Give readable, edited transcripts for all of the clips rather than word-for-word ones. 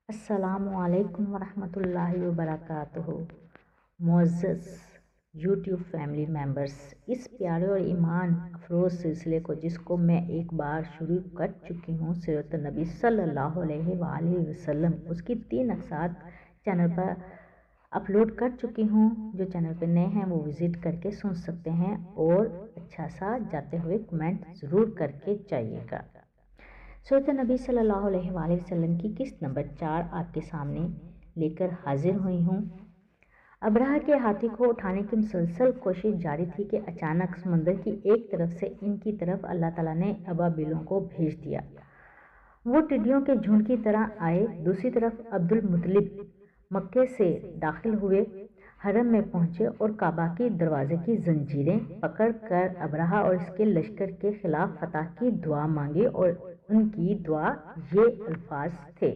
السلام علیکم ورحمۃ اللہ وبرکاتہ۔ معزز یوٹیوب فیملی ممبرز، اس پیارے اور ایمان افروز سلسلے کو جس کو میں ایک بار شروع کر چکی ہوں، سیرت نبی صلی اللہ علیہ وآلہ وسلم، اس کی 3 اقساط چینل پر اپلوڈ کر چکی ہوں۔ جو چینل پہ نئے ہیں وہ وزٹ کر کے سن سکتے ہیں اور اچھا سا جاتے ہوئے کمنٹ ضرور کر کے جائیے گا۔ سیرت نبی صلی اللہ علیہ وآلہ وسلم کی قسط نمبر 4 آپ کے سامنے لے کر حاضر ہوئی ہوں۔ ابرہہ کے ہاتھی کو اٹھانے کی مسلسل کوشش جاری تھی کہ اچانک سمندر کی ایک طرف سے ان کی طرف اللہ تعالیٰ نے ابابیلوں کو بھیج دیا۔ وہ ٹڈیوں کے جھنڈ کی طرح آئے۔ دوسری طرف عبد المطلب مکے سے داخل ہوئے، حرم میں پہنچے اور کعبہ کی دروازے کی زنجیریں پکڑ کر ابرہہ اور اس کے لشکر کے خلاف فتح کی دعا مانگی، اور ان کی دعا یہ الفاظ تھے: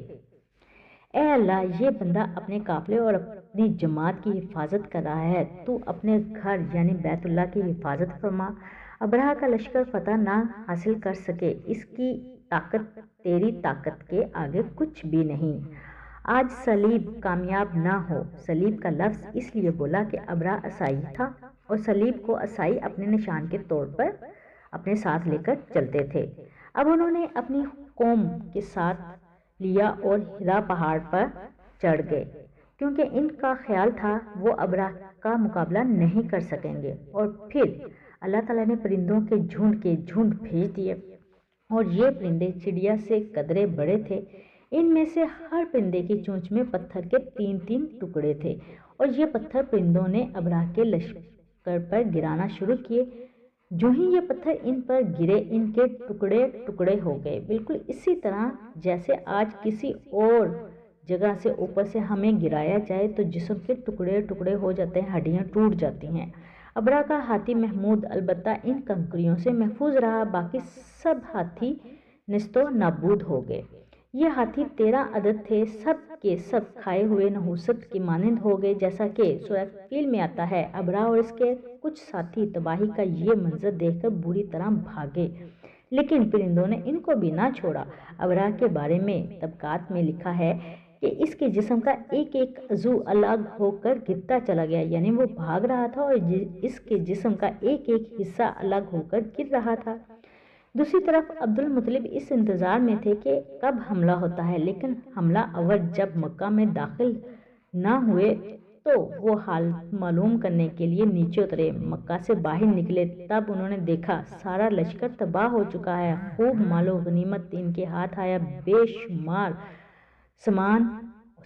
اے اللہ، یہ بندہ اپنے قافلے اور اپنی جماعت کی حفاظت کر رہا ہے، تو اپنے گھر یعنی بیت اللہ کی حفاظت فرما۔ ابرہہ کا لشکر فتح نہ حاصل کر سکے، اس کی طاقت تیری طاقت کے آگے کچھ بھی نہیں۔ آج صلیب کامیاب نہ ہو۔ صلیب کا لفظ اس لیے بولا کہ ابرہہ عیسائی تھا اور صلیب کو عیسائی اپنے نشان کے طور پر اپنے ساتھ لے کر چلتے تھے۔ اب انہوں نے اپنی قوم کے ساتھ لیا اور ہرا پہاڑ پر چڑھ گئے، کیونکہ ان کا خیال تھا وہ ابرہہ کا مقابلہ نہیں کر سکیں گے۔ اور پھر اللہ تعالیٰ نے پرندوں کے جھنڈ بھیج دیے، اور یہ پرندے چڑیا سے قدرے بڑے تھے۔ ان میں سے ہر پرندے کی چونچ میں پتھر کے 3 ٹکڑے تھے، اور یہ پتھر پرندوں نے ابرہہ کے لشکر پر گرانا شروع کیے۔ جو ہی یہ پتھر ان پر گرے، ان کے ٹکڑے ٹکڑے ہو گئے، بالکل اسی طرح جیسے آج کسی اور جگہ سے اوپر سے ہمیں گرایا جائے تو جسم کے ٹکڑے ٹکڑے ہو جاتے ہیں، ہڈیاں ٹوٹ جاتی ہیں۔ ابرہہ کا ہاتھی محمود البتہ ان کنکریوں سے محفوظ رہا، باقی سب ہاتھی نیست و نابود ہو گئے۔ یہ ہاتھی 13 عدد تھے، سب کے سب کھائے ہوئے نحوست کے مانند ہو گئے، جیسا کہ سورہ فیل میں آتا ہے۔ ابرہہ اور اس کے کچھ ساتھی تباہی کا یہ منظر دیکھ کر بری طرح بھاگے، لیکن پرندوں نے ان کو بھی نہ چھوڑا۔ ابرہہ کے بارے میں طبقات میں لکھا ہے کہ اس کے جسم کا ایک ایک عضو الگ ہو کر گرتا چلا گیا، یعنی وہ بھاگ رہا تھا اور اس کے جسم کا ایک ایک حصہ الگ ہو کر گر رہا تھا۔ دوسری طرف عبد المطلب اس انتظار میں تھے کہ کب حملہ ہوتا ہے، لیکن حملہ آور جب مکہ میں داخل نہ ہوئے تو وہ حال معلوم کرنے کے لیے نیچے اترے، مکہ سے باہر نکلے۔ تب انہوں نے دیکھا سارا لشکر تباہ ہو چکا ہے، خوب مال و غنیمت ان کے ہاتھ آیا، بے شمار سامان،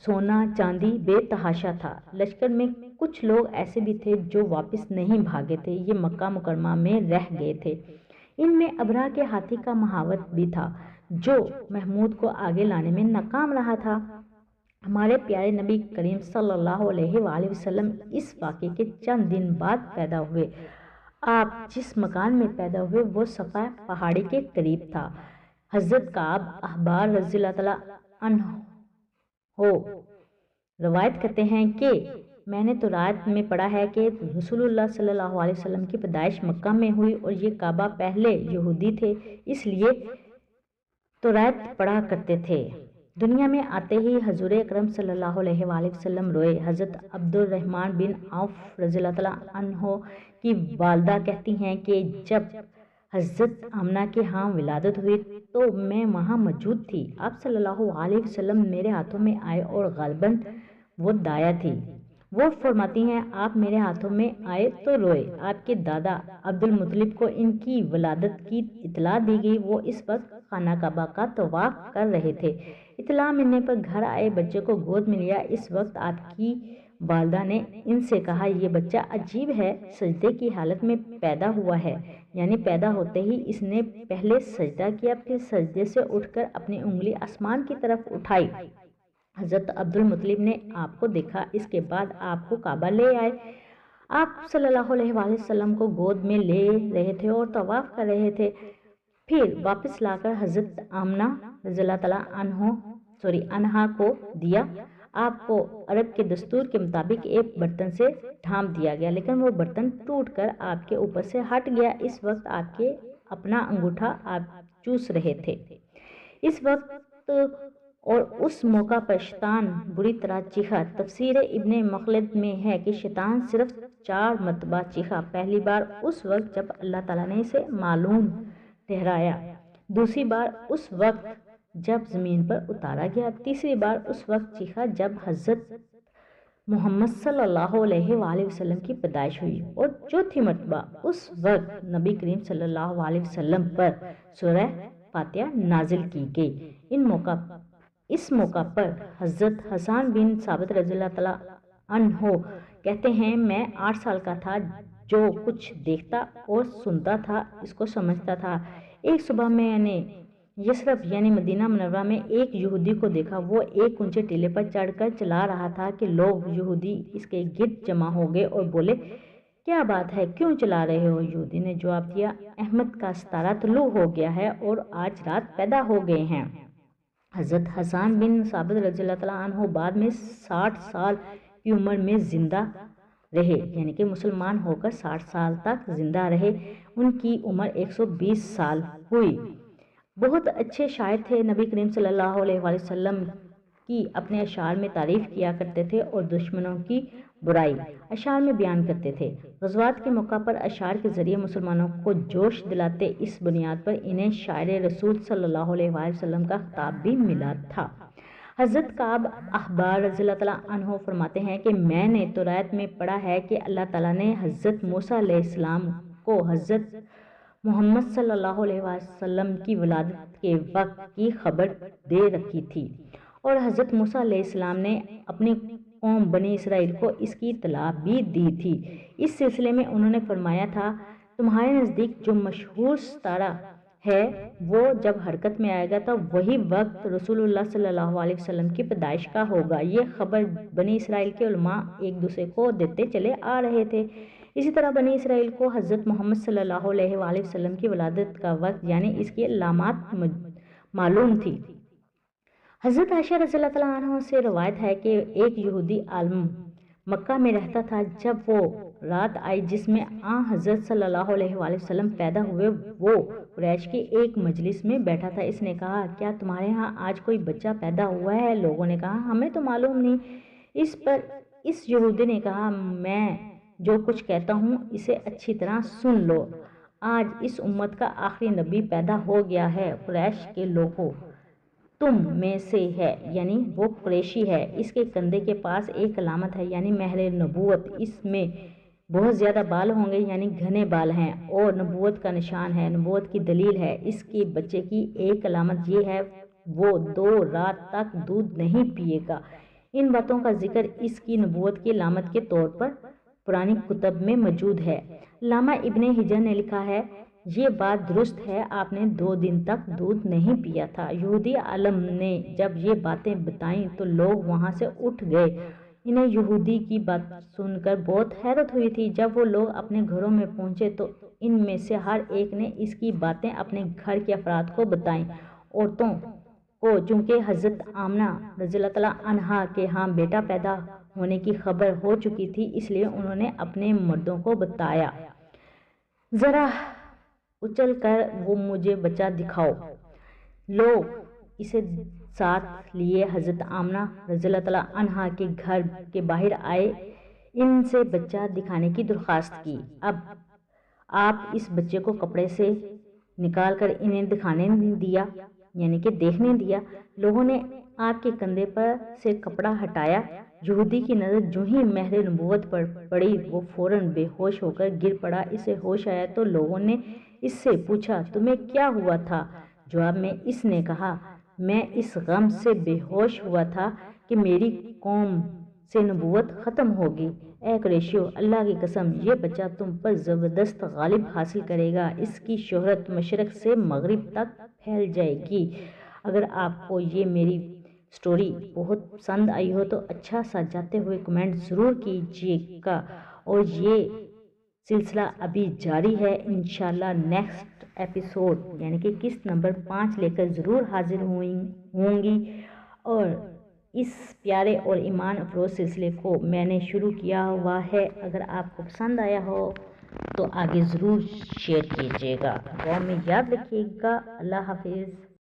سونا چاندی بے تحاشا تھا۔ لشکر میں کچھ لوگ ایسے بھی تھے جو واپس نہیں بھاگے تھے، یہ مکہ مکرمہ میں رہ گئے تھے۔ ان میں ابرہہ کے ہاتھی کا مہاوت بھی تھا، جو محمود کو آگے لانے میں ناکام رہا تھا۔ ہمارے پیارے نبی کریم صلی اللہ علیہ وآلہ وسلم اس واقعے کے چند دن بعد پیدا ہوئے۔ آپ جس مکان میں پیدا ہوئے وہ صفا پہاڑی کے قریب تھا۔ حضرت کعب احبار رضی اللہ تعالیٰ عنہ روایت کرتے ہیں کہ میں نے تورات میں پڑھا ہے کہ رسول اللہ صلی اللہ علیہ وسلم کی پیدائش مکہ میں ہوئی، اور یہ کعبہ پہلے یہودی تھے، اس لیے تورات پڑھا کرتے تھے۔ دنیا میں آتے ہی حضور اکرم صلی اللہ علیہ وآلہ وسلم روئے۔ حضرت عبد الرحمن بن عوف رضی اللہ تعالیٰ عنہ کی والدہ کہتی ہیں کہ جب حضرت آمنہ کے ہاں ولادت ہوئی تو میں وہاں موجود تھی۔ آپ صلی اللہ علیہ وسلم میرے ہاتھوں میں آئے اور غالباً وہ دایا تھی۔ وہ فرماتی ہیں آپ میرے ہاتھوں میں آئے تو روئے۔ آپ کے دادا عبد المطلب کو ان کی ولادت کی اطلاع دی گئی، وہ اس وقت خانہ کعبہ کا طواف کر رہے تھے۔ اطلاع ملنے پر گھر آئے، بچے کو گود میں لیا۔ اس وقت آپ کی والدہ نے ان سے کہا یہ بچہ عجیب ہے، سجدے کی حالت میں پیدا ہوا ہے، یعنی پیدا ہوتے ہی اس نے پہلے سجدہ کیا، پھر سجدے سے اٹھ کر اپنی انگلی آسمان کی طرف اٹھائی۔ حضرت عبد المطلب نے آپ کو دیکھا، اس کے بعد آپ کو کعبہ لے آئے۔ آپ صلی اللہ علیہ وآلہ وسلم کو گود میں لے رہے تھے اور طواف کر رہے تھے، پھر واپس لا کر حضرت آمنہ رضی اللہ تعالیٰ عنہا کو دیا۔ آپ کو عرب کے دستور کے مطابق ایک برتن سے ڈھانپ دیا گیا، لیکن وہ برتن ٹوٹ کر آپ کے اوپر سے ہٹ گیا۔ اس وقت آپ کے اپنا انگوٹھا آپ چوس رہے تھے۔ اس وقت اور اس موقع پر شیطان بری طرح چیخا۔ تفسیر ابن مخلد میں ہے کہ شیطان صرف 4 مرتبہ چیخا۔ پہلی بار اس وقت جب اللہ تعالیٰ نے اسے معلوم ٹھہرایا، دوسری بار اس وقت جب زمین پر اتارا گیا، تیسری بار اس وقت چیخا جب حضرت محمد صلی اللہ علیہ وآلہ وسلم کی پیدائش ہوئی، اور چوتھی مرتبہ اس وقت نبی کریم صلی اللہ علیہ وسلم پر سورہ فاتحہ نازل کی گئی۔ اس موقع پر حضرت حسان بن ثابت رضی اللہ تعالیٰ عنہ کہتے ہیں، میں 8 سال کا تھا، جو کچھ دیکھتا اور سنتا تھا اس کو سمجھتا تھا۔ ایک صبح میں نے یثرب یعنی مدینہ منورہ میں ایک یہودی کو دیکھا۔ وہ ایک اونچے ٹیلے پر چڑھ کر چلا رہا تھا کہ لوگ یہودی اس کے گرد جمع ہو گئے اور بولے، کیا بات ہے، کیوں چلا رہے ہو؟ یہودی نے جواب دیا، احمد کا ستارہ طلوع ہو گیا ہے اور آج رات پیدا ہو گئے ہیں۔ حضرت حسان بن ثابت رضی اللہ تعالیٰ عنہ بعد میں 60 سال کی عمر میں زندہ رہے، یعنی کہ مسلمان ہو کر 60 سال تک زندہ رہے۔ ان کی عمر 120 سال ہوئی۔ بہت اچھے شاعر تھے۔ نبی کریم صلی اللہ علیہ وآلہ وسلم کی اپنے اشعار میں تعریف کیا کرتے تھے اور دشمنوں کی برائی اشعار میں بیان کرتے تھے۔ غزوات کے موقع پر اشعار کے ذریعے مسلمانوں کو جوش دلاتے۔ اس بنیاد پر انہیں شاعر رسول صلی اللہ علیہ وآلہ وسلم کا خطاب بھی ملا تھا۔ حضرت کعب احبار رضی اللہ تعالیٰ عنہ فرماتے ہیں کہ میں نے توریت میں پڑھا ہے کہ اللہ تعالیٰ نے حضرت موسیٰ علیہ السلام کو حضرت محمد صلی اللہ علیہ وسلم کی ولادت کے وقت کی خبر دے رکھی تھی، اور حضرت موسیٰ علیہ السلام نے اپنی قوم بنی اسرائیل کو اس کی اطلاع بھی دی تھی۔ اس سلسلے میں انہوں نے فرمایا تھا، تمہارے نزدیک جو مشہور ستارہ ہے وہ جب حرکت میں آئے گا تو وہی وقت رسول اللہ صلی اللہ علیہ وسلم کی پیدائش کا ہوگا۔ یہ خبر بنی اسرائیل کے علماء ایک دوسرے کو دیتے چلے آ رہے تھے۔ اسی طرح بنی اسرائیل کو حضرت محمد صلی اللہ علیہ وآلہ وسلم کی ولادت کا وقت یعنی اس کی علامات معلوم تھی۔ حضرت عائشہ رضی اللہ تعالیٰ عنہ سے روایت ہے کہ ایک یہودی عالم مکہ میں رہتا تھا۔ جب وہ رات آئی جس میں حضرت صلی اللہ علیہ وآلہ وسلم پیدا ہوئے، وہ قریش کی ایک مجلس میں بیٹھا تھا۔ اس نے کہا، کیا تمہارے ہاں آج کوئی بچہ پیدا ہوا ہے؟ لوگوں نے کہا، ہمیں تو معلوم نہیں۔ اس پر اس یہودی نے کہا، میں جو کچھ کہتا ہوں اسے اچھی طرح سن لو۔ آج اس امت کا آخری نبی پیدا ہو گیا ہے۔ قریش کے لوگوں، تم میں سے ہے، یعنی وہ قریشی ہے۔ اس کے کندھے کے پاس ایک علامت ہے، یعنی مہر نبوت۔ اس میں بہت زیادہ بال ہوں گے، یعنی گھنے بال ہیں، اور نبوت کا نشان ہے، نبوت کی دلیل ہے۔ اس کے بچے کی ایک علامت یہ ہے، وہ 2 رات تک دودھ نہیں پیے گا۔ ان باتوں کا ذکر اس کی نبوت کی علامت کے طور پر پرانی کتب میں موجود ہے۔ علامہ ابن حجر نے لکھا ہے، یہ بات درست ہے، آپ نے 2 دن تک دودھ نہیں پیا تھا۔ یہودی عالم نے جب یہ باتیں بتائیں تو لوگ وہاں سے اٹھ گئے۔ انہیں یہودی کی بات سن کر بہت حیرت ہوئی تھی۔ جب وہ لوگ اپنے گھروں میں پہنچے تو ان میں سے ہر ایک نے اس کی باتیں اپنے گھر کے افراد کو بتائیں۔ عورتوں کو چونکہ حضرت آمنہ رضی اللہ تعالیٰ عنہا کے ہاں بیٹا پیدا ہونے کی خبر ہو چکی تھی، اس لیے انہوں نے اپنے مردوں کو بتایا، ذرا اچل کر وہ مجھے بچہ دکھاؤ۔ لوگ اسے ساتھ لیے حضرت آمنہ رضی اللہ تعالیٰ عنہا کے گھر کے باہر آئے، ان سے بچہ دکھانے کی درخواست کی۔ اب آپ اس بچے کو کپڑے سے نکال کر انہیں دکھانے دیا، یعنی کہ دیکھنے دیا۔ لوگوں نے آپ کے کندھے پر سے کپڑا ہٹایا۔ یہودی کی نظر جو ہی مہر نبوت پر پڑی وہ فوراً بے ہوش ہو کر گر پڑا۔ اسے ہوش آیا تو لوگوں نے اس سے پوچھا، تمہیں کیا ہوا تھا؟ جواب میں اس نے کہا، میں اس غم سے بے ہوش ہوا تھا کہ میری قوم سے نبوت ختم ہوگی۔ اے قریشیو، اللہ کی قسم، یہ بچہ تم پر زبردست غالب حاصل کرے گا، اس کی شہرت مشرق سے مغرب تک پھیل جائے گی۔ اگر آپ کو یہ میری سٹوری بہت پسند آئی ہو تو اچھا سا جاتے ہوئے کمنٹ ضرور کیجیے گا، اور یہ سلسلہ ابھی جاری ہے۔ انشاءاللہ نیکسٹ ایپیسوڈ یعنی کہ قسط نمبر 5 لے کر ضرور حاضر ہوں گی، اور اس پیارے اور ایمان افروز سلسلے کو میں نے شروع کیا ہوا ہے۔ اگر آپ کو پسند آیا ہو تو آگے ضرور شیئر کیجیے گا۔ دعا میں یاد رکھیے گا۔ اللہ حافظ۔